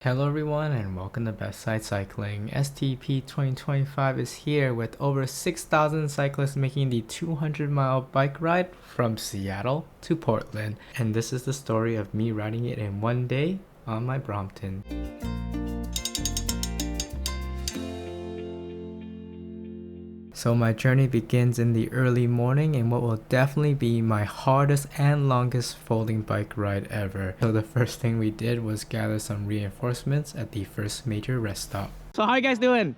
Hello everyone and welcome to Best Side Cycling. STP 2025 is here with over 6,000 cyclists making the 200-mile bike ride from Seattle to Portland. And this is the story of me riding it in one day on my Brompton. So my journey begins in the early morning in what will definitely be my hardest and longest folding bike ride ever. So the first thing we did was gather some reinforcements at the first major rest stop. So how you guys doing?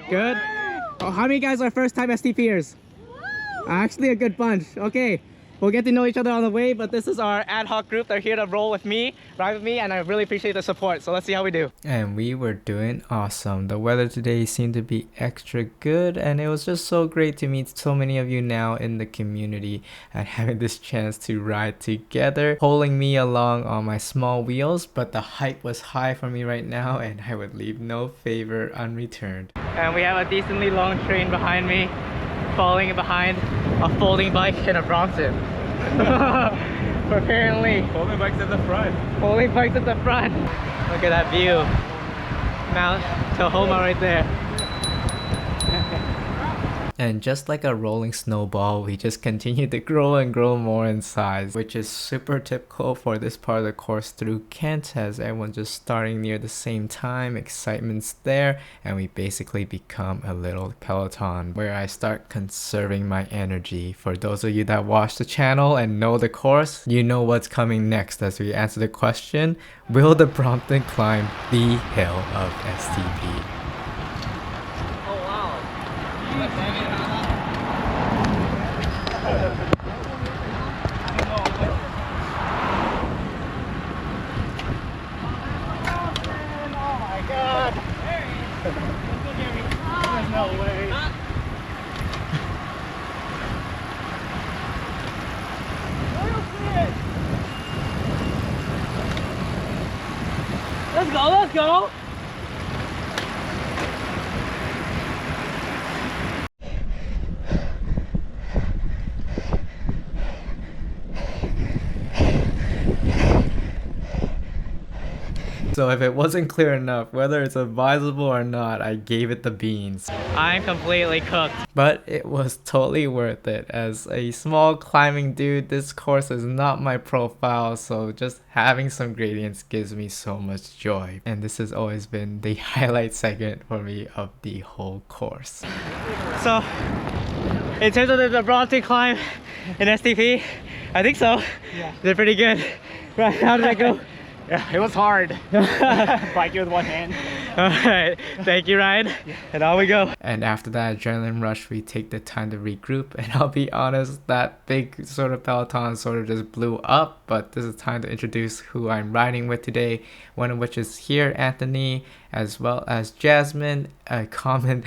Good? Oh, how many guys are first time STPers? Actually a good bunch. Okay. We'll get to know each other on the way, but this is our ad hoc group. They're here to roll with me, ride with me, and I really appreciate the support. So let's see how we do. And we were doing awesome. The weather today seemed to be extra good, and it was just so great to meet so many of you now in the community and having this chance to ride together, pulling me along on my small wheels. But the hype was high for me right now, and I would leave no favor unreturned. And we have a decently long train behind me, falling behind a folding bike in a Brompton. Apparently. Folding bikes at the front. Folding bikes at the front. Look at that view. Mount Tahoma right there. And just like a rolling snowball, we just continue to grow and grow more in size, which is super typical for this part of the course through Kent, as everyone's just starting near the same time, excitement's there, and we basically become a little peloton where I start conserving my energy. For those of you that watch the channel and know the course, you know what's coming next as we answer the question, will the Brompton climb the hill of STP? Let's go! So if it wasn't clear enough, whether it's advisable or not, I gave it the beans. I'm completely cooked. But it was totally worth it. As a small climbing dude, this course is not my profile, so just having some gradients gives me so much joy. And this has always been the highlight segment for me of the whole course. So, in terms of the Brompton climb in STP, I think so. Yeah. They're pretty good. Right, how did that go? Yeah, it was hard. Biking with one hand. Alright, thank you Ryan. And on we go. And after that adrenaline rush, we take the time to regroup, and I'll be honest, that big sort of peloton sort of just blew up, but this is time to introduce who I'm riding with today, one of which is here, Anthony, as well as Jasmine, a common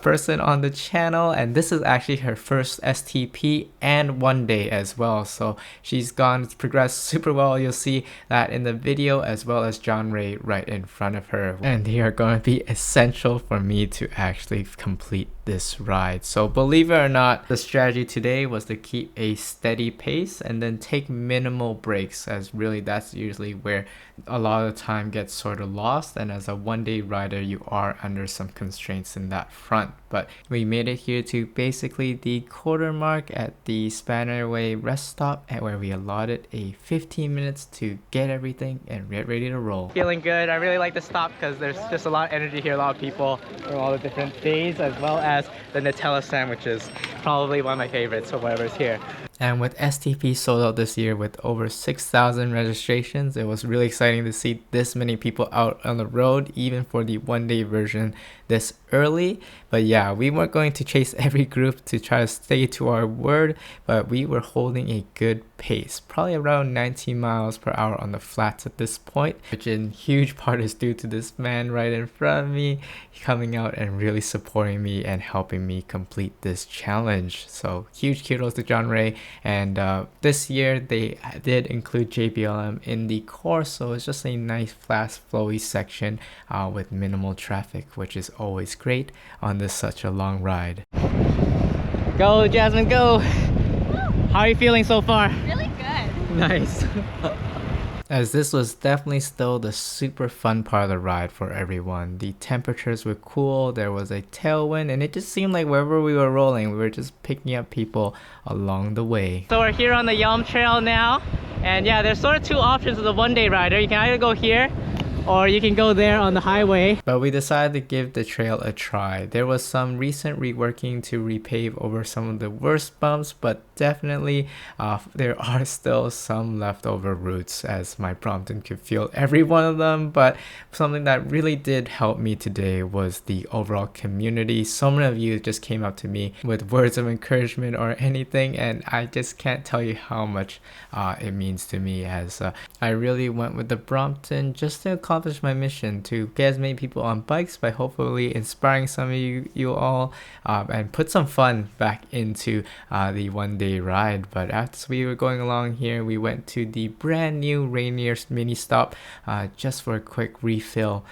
person on the channel, and this is actually her first STP and one day as well, so she's progressed super well. You'll see that in the video, as well as John Ray right in front of her, and they are going to be essential for me to actually complete this ride. So believe it or not, the strategy today was to keep a steady pace and then take minimal breaks, as really that's usually where a lot of the time gets sort of lost, and as a one-day rider you are under some constraints in that front. But we made it here to basically the quarter mark at the Spanaway rest stop, and where we allotted a 15 minutes to get everything and get ready to roll. Feeling good. I really like the stop because there's just a lot of energy here, a lot of people from all the different days, as well as the Nutella sandwiches, probably one of my favorites for whatever's here. And with STP sold out this year with over 6,000 registrations, it was really exciting to see this many people out on the road, even for the one-day version this early. But yeah, we weren't going to chase every group to try to stay to our word, but we were holding a good pace, probably around 19 miles per hour on the flats at this point, which in huge part is due to this man right in front of me coming out and really supporting me and helping me complete this challenge. So huge kudos to John Ray. And this year they did include JBLM in the course, so it's just a nice fast flowy section with minimal traffic, which is always great on this such a long ride. Go Jasmine, go! How are you feeling so far? Really good. Nice. as this was definitely still the super fun part of the ride for everyone. The temperatures were cool, there was a tailwind, and it just seemed like wherever we were rolling, we were just picking up people along the way. So we're here on the Yelm Trail now, and yeah, there's sort of two options as a one-day rider. You can either go here, or you can go there on the highway. But we decided to give the trail a try. There was some recent reworking to repave over some of the worst bumps, but definitely there are still some leftover routes, as my Brompton could feel every one of them. But something that really did help me today was the overall community. So many of you just came up to me with words of encouragement or anything, and I just can't tell you how much it means to me, as I really went with the Brompton just to accomplish my mission to get as many people on bikes by hopefully inspiring some of you all, and put some fun back into the one-day ride. But as we were going along here, we went to the brand new Rainier mini stop just for a quick refill,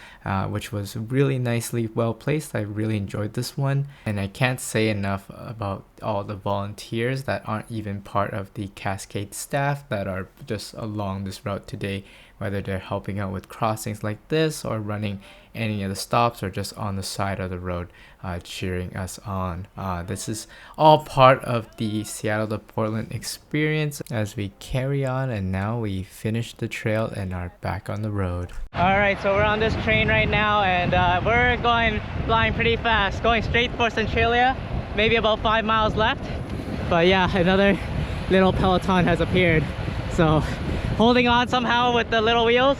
which was really nicely well placed. I really enjoyed this one, and I can't say enough about all the volunteers that aren't even part of the Cascade staff that are just along this route today, whether they're helping out with crossings like this or running any of the stops or just on the side of the road cheering us on. This is all part of the Seattle to Portland experience as we carry on, and now we finished the trail and are back on the road. Alright, so we're on this train right now, and we're flying pretty fast, going straight for Centralia, maybe about 5 miles left. But yeah, another little peloton has appeared, so holding on somehow with the little wheels,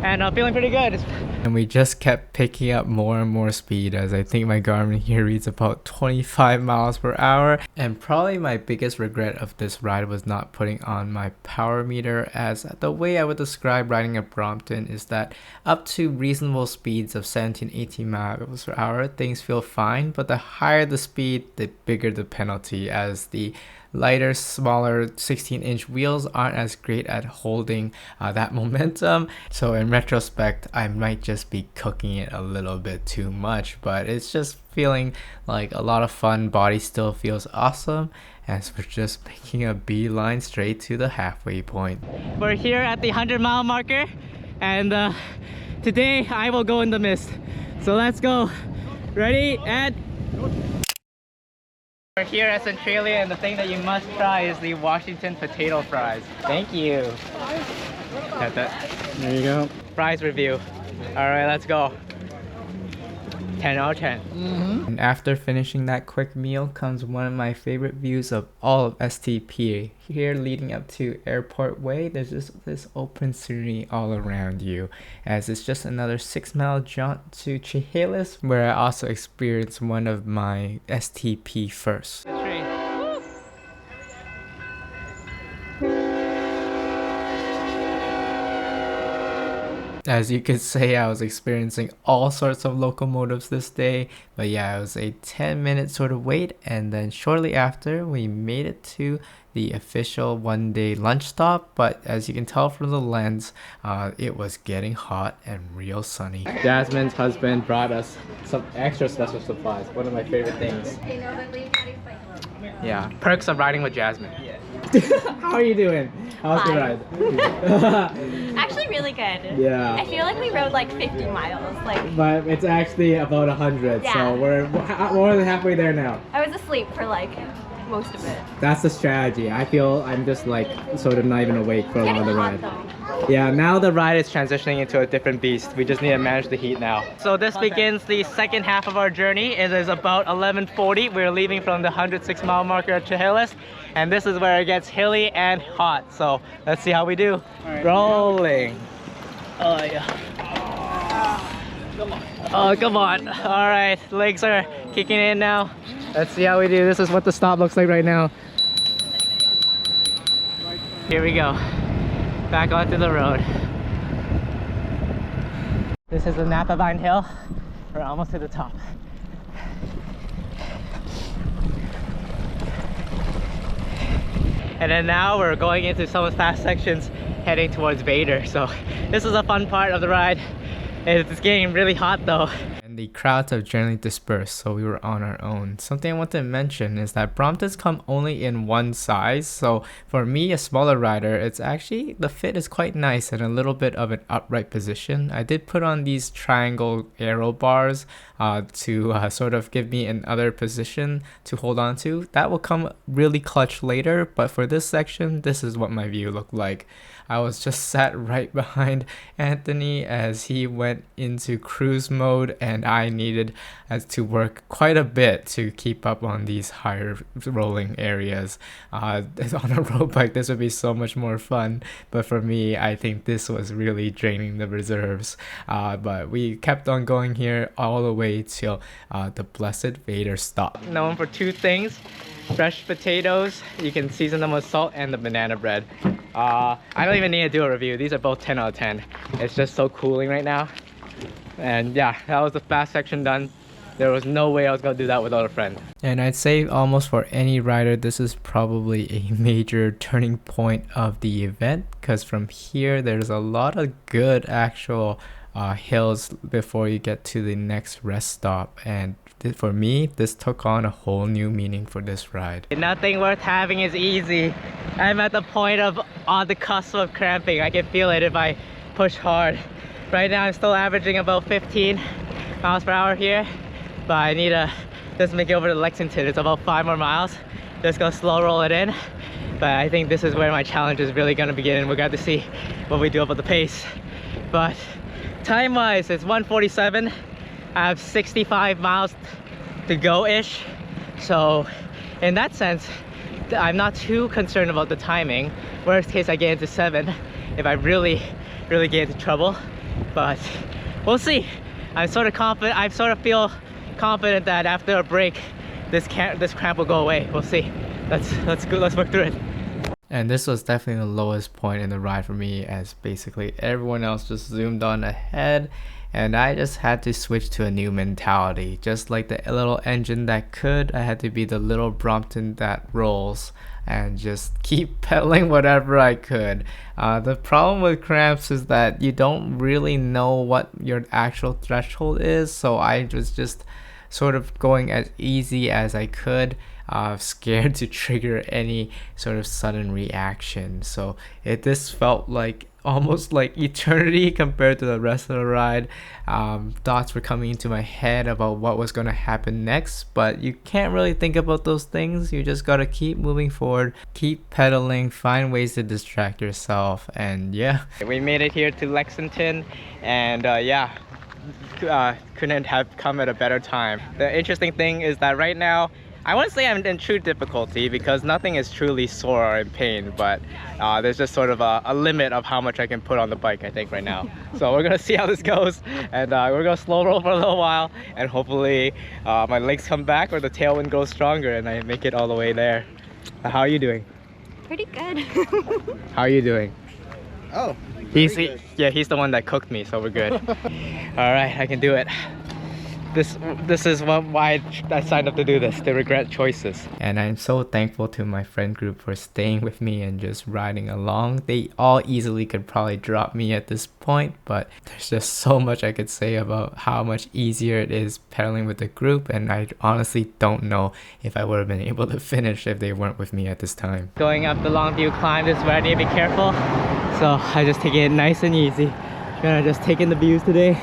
and feeling pretty good. And we just kept picking up more and more speed, as I think my Garmin here reads about 25 miles per hour. And probably my biggest regret of this ride was not putting on my power meter, as the way I would describe riding a Brompton is that up to reasonable speeds of 17-18 miles per hour, things feel fine, but the higher the speed, the bigger the penalty, as the lighter, smaller 16-inch wheels aren't as great at holding that momentum. So in retrospect, I might just be cooking it a little bit too much, but it's just feeling like a lot of fun. Body still feels awesome, as we're just making a beeline straight to the halfway point. We're here at the 100-mile marker, and today I will go in the mist. So let's go. Ready, and we're here at Centralia, and the thing that you must try is the Washington potato fries. Thank you. Got that. There you go. Fries review. Alright, let's go. 10 out of 10. And after finishing that quick meal comes one of my favorite views of all of STP. Here leading up to Airport Way, there's just this open scenery all around you, as it's just another 6-mile jaunt to Chehalis, where I also experienced one of my STP firsts. As you could say, I was experiencing all sorts of locomotives this day, but yeah, it was a 10-minute sort of wait, and then shortly after we made it to the official one-day lunch stop. But as you can tell from the lens, it was getting hot and real sunny. Jasmine's husband brought us some extra special supplies, one of my favorite things. Yeah, perks of riding with Jasmine. How are you doing? How's the ride? Actually really good. Yeah. I feel like we rode like 50 miles. But it's actually about 100, yeah. So we're more than halfway there now. I was asleep for like most of it. That's the strategy. I feel I'm just like sort of not even awake for a lot of the ride. Though. Yeah, now the ride is transitioning into a different beast. We just need to manage the heat now. So this begins the second half of our journey. It is about 11:40. We're leaving from the 106-mile marker at Chehalis, and this is where it gets hilly and hot. So let's see how we do. Right. Rolling. Oh yeah. Oh, come on. All right, legs are kicking in now. Let's see how we do. This is what the stop looks like right now. Here we go. Back onto the road. This is the Napa Vine Hill. We're almost to the top. And then now we're going into some of the fast sections heading towards Vader. So this is a fun part of the ride. It's getting really hot though. And and the crowds have generally dispersed, so we were on our own. Something I want to mention is that Bromptons come only in one size, so for me, a smaller rider, it's actually, the fit is quite nice and a little bit of an upright position. I did put on these triangle aero bars to sort of give me another position to hold on to. That will come really clutch later, but for this section, this is what my view looked like. I was just sat right behind Anthony as he went into cruise mode, and I needed to work quite a bit to keep up on these higher rolling areas. On a road bike, this would be so much more fun, but for me, I think this was really draining the reserves. But we kept on going here all the way till the blessed Vader stop. Known for two things: fresh potatoes, you can season them with salt, and the banana bread. I don't even need to do a review. These are both 10 out of 10. It's just so cooling right now. And yeah, that was the fast section done. There was no way I was gonna do that without a friend. And I'd say almost for any rider, this is probably a major turning point of the event, because from here there's a lot of good actual hills before you get to the next rest stop, and for me, this took on a whole new meaning for this ride. Nothing worth having is easy. I'm at the point of on the cusp of cramping. I can feel it if I push hard. Right now I'm still averaging about 15 miles per hour here, but I need to just make it over to Lexington. It's about 5 more miles. Just gonna slow roll it in. But I think this is where my challenge is really gonna begin, and we're going to see what we do about the pace. But time-wise, it's 1:47. I have 65 miles to go-ish. So in that sense, I'm not too concerned about the timing. Worst case, I get into 7 if I really get into trouble. But we'll see. I'm sort of confident. I sort of feel confident that after a break, this cramp will go away. We'll see. Let's go. Let's work through it. And this was definitely the lowest point in the ride for me, as basically everyone else just zoomed on ahead, and I just had to switch to a new mentality. Just like the little engine that could, I had to be the little Brompton that rolls and just keep pedaling whatever I could. The problem with cramps is that you don't really know what your actual threshold is, so I was just sort of going as easy as I could, scared to trigger any sort of sudden reaction. So this felt like almost like eternity compared to the rest of the ride. Thoughts were coming into my head about what was going to happen next, but you can't really think about those things. You just gotta keep moving forward, keep pedaling, find ways to distract yourself. And yeah, we made it here to Lexington, and couldn't have come at a better time. The interesting thing is that right now, I wouldn't say I'm in true difficulty because nothing is truly sore or in pain, but there's just sort of a limit of how much I can put on the bike, I think, right now. So we're gonna see how this goes, and we're gonna slow roll for a little while, and hopefully my legs come back or the tailwind grows stronger and I make it all the way there. How are you doing? Pretty good. How are you doing? Oh, he's the one that cooked me, so we're good. All right, I can do it. This is why I signed up to do this, to regret choices. And I'm so thankful to my friend group for staying with me and just riding along. They all easily could probably drop me at this point, but there's just so much I could say about how much easier it is pedaling with the group, and I honestly don't know if I would have been able to finish if they weren't with me at this time. Going up the Longview climb, this is where I need to be careful, so I just take it nice and easy. Gonna just take in the views today,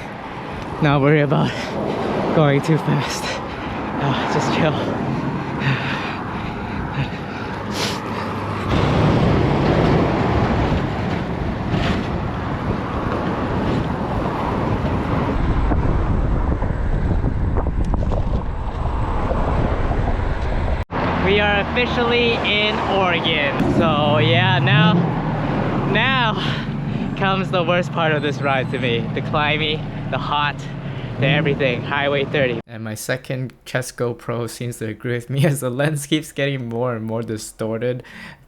not worry about going too fast. Just chill. We are officially in Oregon. So yeah, now comes the worst part of this ride to me. The climbing, the hot, to everything. Highway 30. And my second chest GoPro seems to agree with me as the lens keeps getting more and more distorted.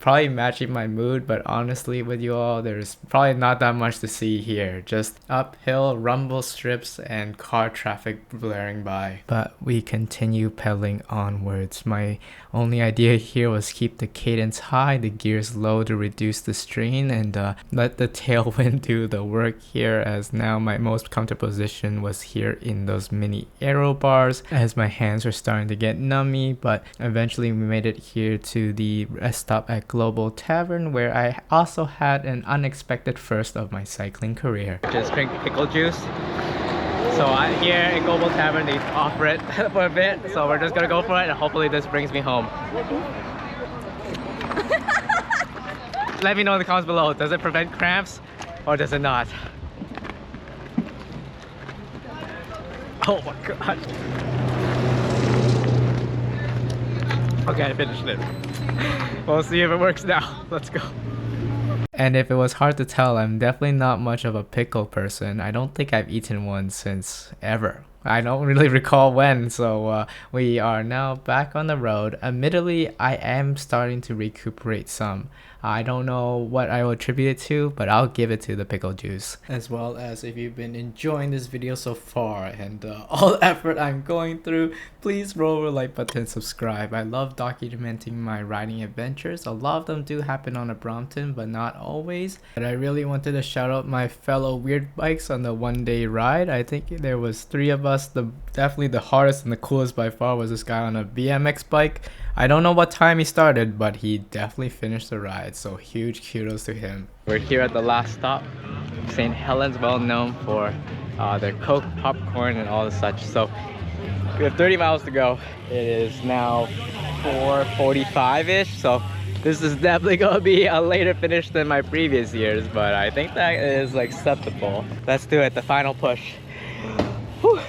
probably matching my mood, but honestly with you all, there's probably not that much to see here. Just uphill rumble strips and car traffic blaring by. But we continue pedaling onwards. My only idea here was keep the cadence high, the gears low to reduce the strain, and let the tailwind do the work here, as now my most comfortable position was here in those mini aero bars as my hands were starting to get nummy. But eventually we made it here to the rest stop at Goble Tavern, where I also had an unexpected first of my cycling career. Just drink pickle juice. So here at Goble Tavern they offer it for a bit, so we're just gonna go for it and hopefully this brings me home. Let me know in the comments below, does it prevent cramps or does it not? Oh my god. Okay, I finished it. We'll see if it works now. Let's go. And if it was hard to tell, I'm definitely not much of a pickle person. I don't think I've eaten one since ever. I don't really recall when, so we are now back on the road. Admittedly, I am starting to recuperate some. I don't know what I will attribute it to, but I'll give it to the pickle juice. As well as if you've been enjoying this video so far and all the effort I'm going through, please roll the like button and subscribe. I love documenting my riding adventures. A lot of them do happen on a Brompton, but not always. But I really wanted to shout out my fellow weird bikes on the one-day ride. I think there was 3 of us. Definitely the hardest and the coolest by far was this guy on a BMX bike. I don't know what time he started, but he definitely finished the ride, so huge kudos to him. We're here at the last stop. St. Helens, well known for their Coke, popcorn, and all the such. So we have 30 miles to go. It is now 4:45-ish, so this is definitely gonna be a later finish than my previous years, but I think that is acceptable. Let's do it, the final push. Whew.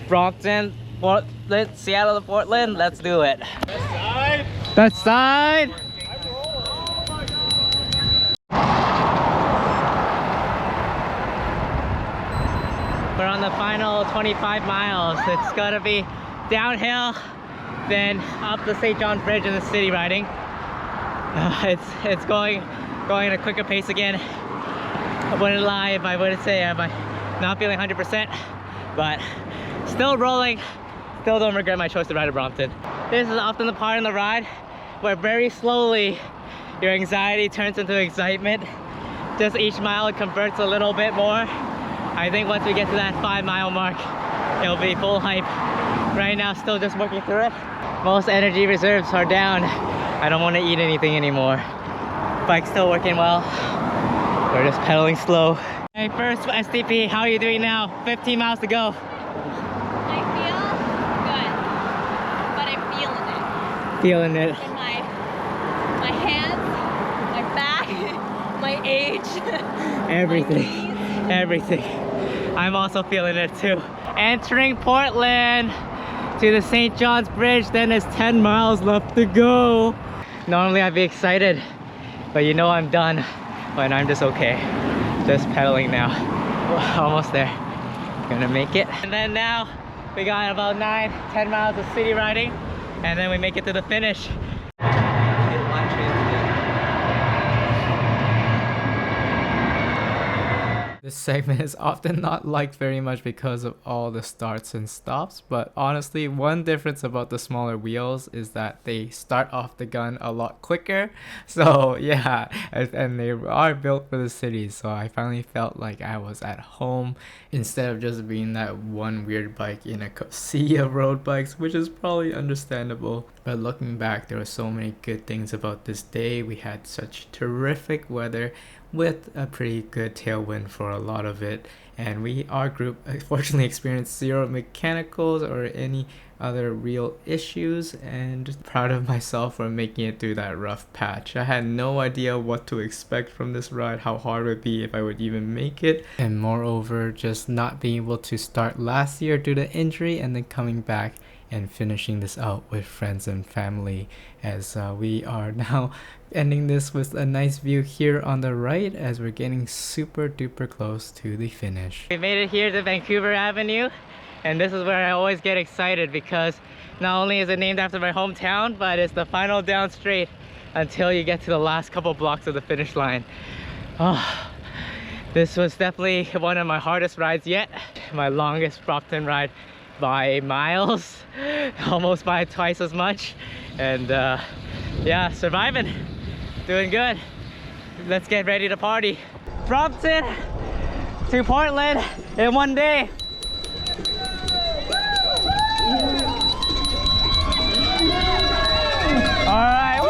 Brompton, Portland, Seattle to Portland, let's do it. That side! We're on the final 25 miles. It's gonna be downhill, then up the St. John's Bridge in the city riding. It's going at a quicker pace again. I wouldn't lie if I wouldn't say I'm not feeling 100%, but still rolling. Still don't regret my choice to ride at Brompton. This is often the part in the ride where very slowly your anxiety turns into excitement. Just each mile it converts a little bit more. I think once we get to that 5-mile mark, it'll be full hype. Right now, still just working through it. Most energy reserves are down. I don't want to eat anything anymore. Bike's still working well. We're just pedaling slow. Hey, first STP, how are you doing now? 15 miles to go. Feeling it. In my hands, my back, my age. Everything. I'm also feeling it too. Entering Portland to the St. John's Bridge, then there's 10 miles left to go. Normally I'd be excited, but you know I'm done when I'm just okay. Just pedaling now. Almost there. Gonna make it. And then now we got about 9-10 miles of city riding. And then we make it to the finish. This segment is often not liked very much because of all the starts and stops, but honestly, one difference about the smaller wheels is that they start off the gun a lot quicker. So yeah, and they are built for the city, so I finally felt like I was at home instead of just being that one weird bike in a sea of road bikes, which is probably understandable. But looking back, there were so many good things about this day. We had such terrific weather with a pretty good tailwind for a lot of it, and our group fortunately experienced 0 mechanicals or any other real issues, and just proud of myself for making it through that rough patch. I had no idea what to expect from this ride, how hard it would be, if I would even make it, and moreover just not being able to start last year due to injury and then coming back and finishing this out with friends and family, as we are now ending this with a nice view here on the right as we're getting super duper close to the finish. We made it here to Vancouver Avenue, and this is where I always get excited because not only is it named after my hometown, but it's the final down straight until you get to the last couple blocks of the finish line. Oh, this was definitely one of my hardest rides yet. My longest Brompton ride by miles, almost by twice as much. And yeah, surviving, doing good. Let's get ready to party. Brompton to Portland in one day. All right. Woo!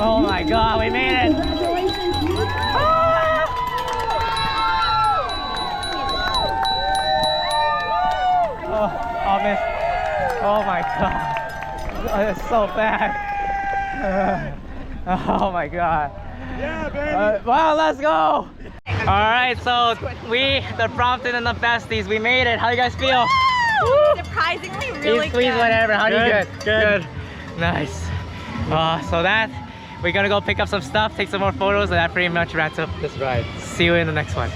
Oh my God, we made it. Oh my God, oh, it's so bad. Oh my God. Yeah, baby. Wow, let's go. All right, so we, the Brompton and the besties, we made it. How you guys feel? Woo! Surprisingly, really Squeeze good. whatever. How do you Good, good? Nice. So that we're gonna go pick up some stuff, take some more photos, and that pretty much wraps up this ride. See you in the next one.